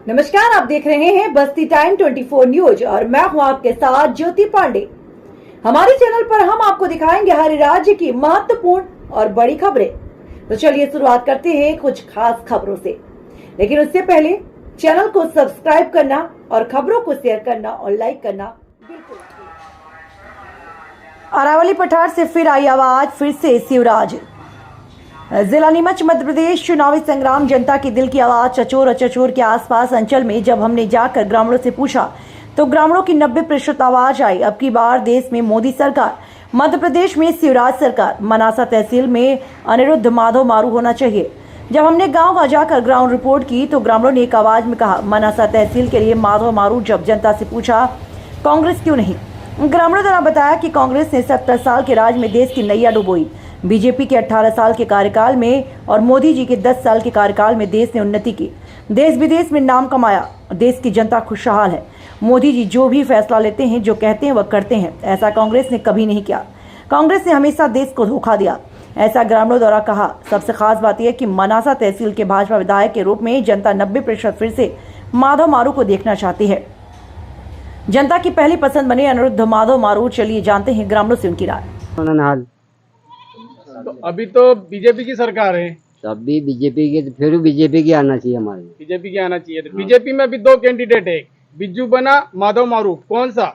नमस्कार, आप देख रहे हैं बस्ती टाइम 24 न्यूज और मैं हूं आपके साथ ज्योति पांडे। हमारे चैनल पर हम आपको दिखाएंगे हर राज्य की महत्वपूर्ण और बड़ी खबरें। तो चलिए शुरुआत करते हैं कुछ खास खबरों से, लेकिन उससे पहले चैनल को सब्सक्राइब करना और खबरों को शेयर करना और लाइक करना बिल्कुल। अरावली पठार से फिर आई आवाज, फिर से शिवराज। जिला नीमच मध्य प्रदेश चुनावी संग्राम, जनता की दिल की आवाज चचोर और चचोर के आसपास अंचल में जब हमने जाकर ग्रामीणों से पूछा तो ग्रामीणों की 90% आवाज आई। अब की बार देश में मोदी सरकार, मध्य प्रदेश में शिवराज सरकार, मनासा तहसील में अनिरुद्ध माधव मारू होना चाहिए। जब हमने गांव जाकर ग्राउंड रिपोर्ट की तो ग्रामीणों ने एक आवाज में कहा मनासा तहसील के लिए माधव मारू। जब जनता से पूछा कांग्रेस क्यों नहीं, ग्रामीणों द्वारा बताया कि कांग्रेस ने 70 साल के राज में देश की नैया डुबोई। बीजेपी के 18 साल के कार्यकाल में और मोदी जी के 10 साल के कार्यकाल में देश ने उन्नति की, देश विदेश में नाम कमाया, देश की जनता खुशहाल है। मोदी जी जो भी फैसला लेते हैं, जो कहते हैं वह करते हैं। ऐसा कांग्रेस ने कभी नहीं किया। कांग्रेस ने हमेशा देश को धोखा दिया, ऐसा ग्रामीणों द्वारा कहा। सबसे खास बात यह कि मनासा तहसील के भाजपा विधायक के रूप में जनता 90% फिर से माधव मारू को देखना चाहती है। जनता की पहली पसंद बने अनिरुद्ध माधव मारू। चलिए जानते हैं ग्रामीणों से उनकी राय। तो अभी तो बीजेपी की सरकार है, तब भी बीजेपी के, फिर बीजेपी की आना चाहिए हमारे। बीजेपी की आना चाहिए। तो बीजेपी में अभी 2 कैंडिडेट है, बिज्जू बना, माधव मारू, कौन सा?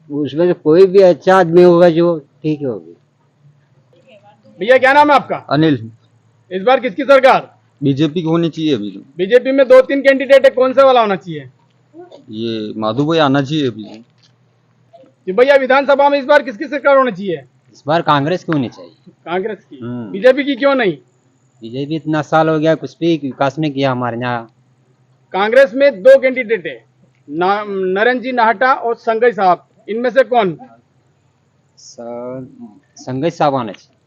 उसमें से कोई भी अच्छा आदमी होगा जो ठीक होगी। भैया क्या नाम है आपका? अनिल। इस बार किसकी सरकार? बीजेपी की होनी चाहिए अभी तो। बीजेपी में 2-3 कैंडिडेट है, कौन सा वाला होना चाहिए? ये माधु भाई आना चाहिए अभी तो। कि भैया विधानसभा में इस बार किसकी सरकार होनी चाहिए? इस बार कांग्रेस की होनी चाहिए। कांग्रेस की। बीजेपी की क्यों नहीं? बीजेपी इतना साल हो गया, कुछ भी विकास नहीं किया हमारे यहाँ। कांग्रेस में 2 कैंडिडेट है, नरेंद्र जी नाहटा और संजय साहब, इनमें से कौन? संजय साहब आना चाहिए।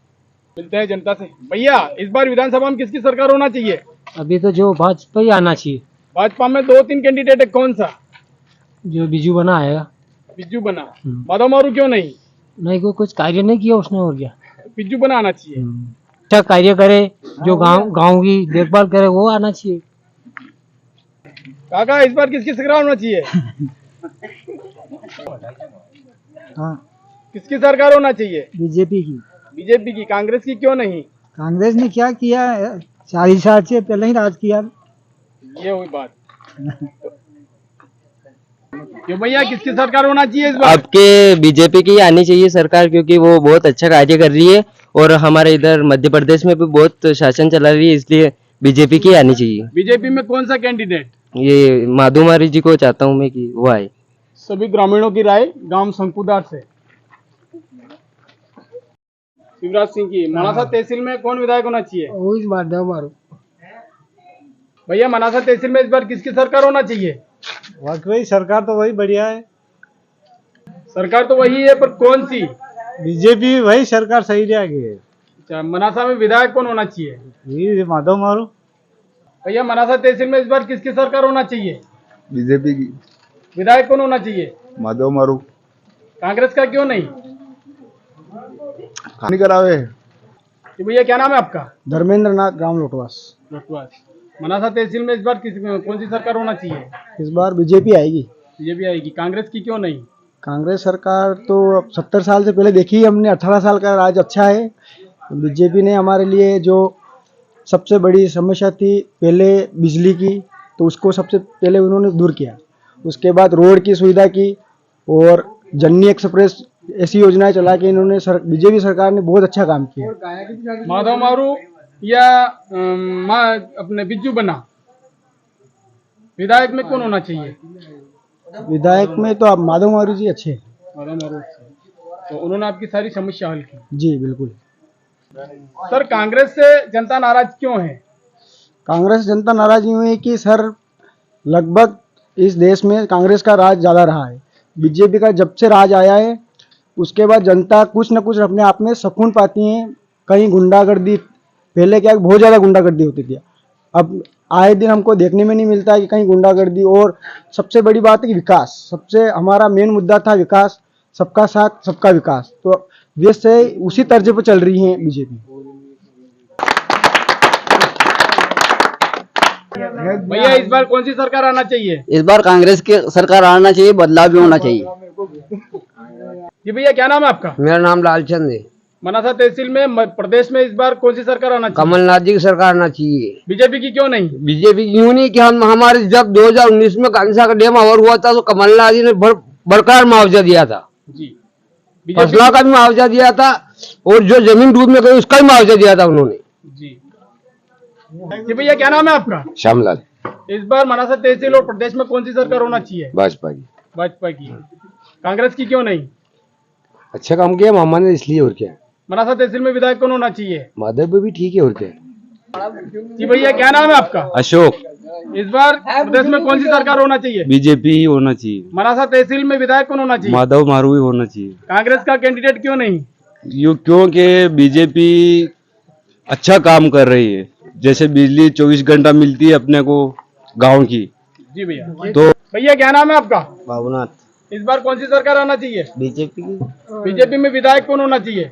मिलते हैं जनता से। भैया इस बार विधानसभा में किसकी सरकार होना चाहिए? अभी तो जो भाजपा ही आना चाहिए। भाजपा में 2-3 कैंडिडेट है, कौन सा? जो बिजू बना आएगा। बिज्जू बना। माधव मारू क्यों नहीं? नहीं, को कुछ कार्य नहीं किया उसने, और क्या। बिज्जू बना आना चाहिए। अच्छा कार्य करे, जो गांव की देखभाल करे, वो आना चाहिए। काका इस बार किसकी सरकार होना चाहिए? हाँ, किसकी सरकार होना चाहिए? बीजेपी की। बीजेपी की। कांग्रेस की क्यों नहीं? कांग्रेस ने क्या किया, 40 साल से पहले ही राज किया। ये हुई बात। क्यों भैया किसकी सरकार होना चाहिए इस बार? आपके बीजेपी की आनी चाहिए सरकार, क्योंकि वो बहुत अच्छा कार्य कर रही है और हमारे इधर मध्य प्रदेश में भी बहुत शासन चला रही है, इसलिए बीजेपी की आनी चाहिए। बीजेपी में कौन सा कैंडिडेट? ये माधु मारू जी को चाहता हूँ मैं कि वो आए। सभी ग्रामीणों की राय गांव शंकुदार से। शिवराज सिंह की। मनासा तहसील में कौन विधायक होना चाहिए? वही माधव मारू। भैया मनासा तहसील में इस बार किसकी सरकार होना चाहिए? वाकई सरकार तो वही बढ़िया है। सरकार तो वही है, पर कौन सी? बीजेपी वही सरकार सही रहेगी। अच्छा, मनासा में विधायक कौन होना चाहिए? ये माधव मारू। भैया मनासा तहसील में इस बार किसकी सरकार होना चाहिए? बीजेपी की। विधायक कौन होना चाहिए? माधव मारू। कांग्रेस का क्यों नहीं? खानी करावे। कि भैया क्या नाम है आपका? धर्मेंद्र नाथ, ग्राम लोटवास। मनासा तहसील में इस बार कौन सी सरकार होना चाहिए? इस बार बीजेपी आएगी। बीजेपी आएगी। कांग्रेस की क्यों नहीं? कांग्रेस सरकार तो अब 70 साल से पहले देखी हमने, 18 साल का राज अच्छा है। बीजेपी ने हमारे लिए जो सबसे बड़ी समस्या थी पहले बिजली की, तो उसको सबसे पहले उन्होंने दूर किया। उसके बाद रोड की सुविधा की और जननी एक्सप्रेस, ऐसी योजनाएं चला के इन्होंने बीजेपी सरकार ने बहुत अच्छा काम किया। माधव मारू या अपने बिज्जू बना, विधायक में कौन होना चाहिए? विधायक में तो आप माधव मारू जी अच्छे हैं। माधव मारू तो उन्होंने आपकी सारी समस्या हल की। जी बिल्कुल। सर कांग्रेस से जनता नाराज क्यों है? कांग्रेस जनता नाराज यूँ है कि सर लगभग इस देश में कांग्रेस का राज ज़्यादा रहा है। बीजेपी का जब से राज आया है उसके बाद जनता कुछ न कुछ अपने आप में सुकून पाती है। कहीं गुंडागर्दी, पहले क्या बहुत ज़्यादा गुंडागर्दी होती थी, अब आए दिन हमको देखने में नहीं मिलता है कि कहीं गुंडागर्दी। और सबसे बड़ी बात है कि विकास, सबसे हमारा मेन मुद्दा था विकास, सबका साथ सबका विकास। तो देश से उसी तर्ज पर चल रही है बीजेपी। भैया इस बार कौन सी सरकार आना चाहिए? इस बार कांग्रेस की सरकार आना चाहिए, बदलाव भी होना चाहिए। जी भैया क्या नाम है आपका? मेरा नाम लालचंद है। मनासा तहसील में प्रदेश में इस बार कौन सी सरकार आना चाहिए? कमलनाथ जी की सरकार आना चाहिए। बीजेपी की क्यों नहीं? बीजेपी क्यों नहीं कि हम हमारे जब 2019 में कांसा का डैम ओवर हुआ था तो कमलनाथ जी ने बरकरार मुआवजा दिया था, जी फसलों का भी मुआवजा दिया था और जो जमीन डूब में गई उसका भी मुआवजा दिया था उन्होंने। जी भैया क्या नाम है आपका? श्यामलाल, इस बार मनासा तहसील और प्रदेश में कौन सी सरकार होना चाहिए? भाजपा की। भाजपा की। कांग्रेस की क्यों नहीं? अच्छा काम किया मामा ने, इसलिए। और क्या, मनासा तहसील में विधायक कौन होना चाहिए? माधव भी ठीक है। और क्या। जी भैया क्या नाम है आपका? अशोक। इस बार प्रदेश में कौन सी सरकार होना चाहिए? बीजेपी ही होना चाहिए। मनासा तहसील में विधायक कौन होना चाहिए? माधव मारू ही होना चाहिए। कांग्रेस का कैंडिडेट क्यों नहीं? क्योंकि बीजेपी अच्छा काम कर रही है, जैसे बिजली 24 घंटा मिलती है अपने को गांव की। जी भैया। तो भैया क्या नाम है आपका? बाबूनाथ। इस बार कौन सी सरकार आना चाहिए? बीजेपी की। बीजेपी में विधायक कौन होना चाहिए?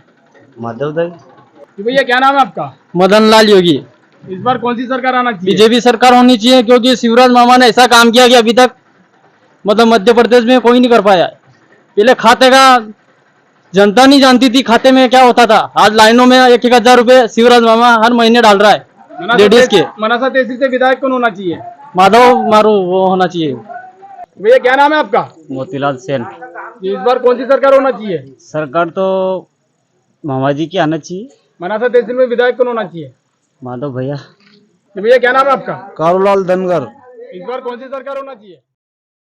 माधव दाई। जी भैया क्या नाम है आपका? मदन लाल योगी। इस बार कौन सी सरकार आना चाहिए? बीजेपी सरकार होनी चाहिए, क्योंकि शिवराज मामा ने ऐसा काम किया कि अभी तक मतलब मध्य प्रदेश में कोई नहीं कर पाया। पहले खाते का जनता नहीं जानती थी खाते में क्या होता था, आज लाइनों में 1,000 रुपए शिवराज मामा हर महीने डाल रहा है लेडीज के। मनासा तहसील से विधायक कौन होना चाहिए? माधव मारू वो होना चाहिए। भैया क्या नाम है आपका? मोतीलाल सेन। जी इस बार कौन सी सरकार होना चाहिए? सरकार तो मामा जी की आना चाहिए। मनासा तहसील में विधायक कौन होना चाहिए? माधव भैया। जी भैया क्या नाम है आपका? कारूलाल धनगर। इस बार कौन सी सरकार होना चाहिए?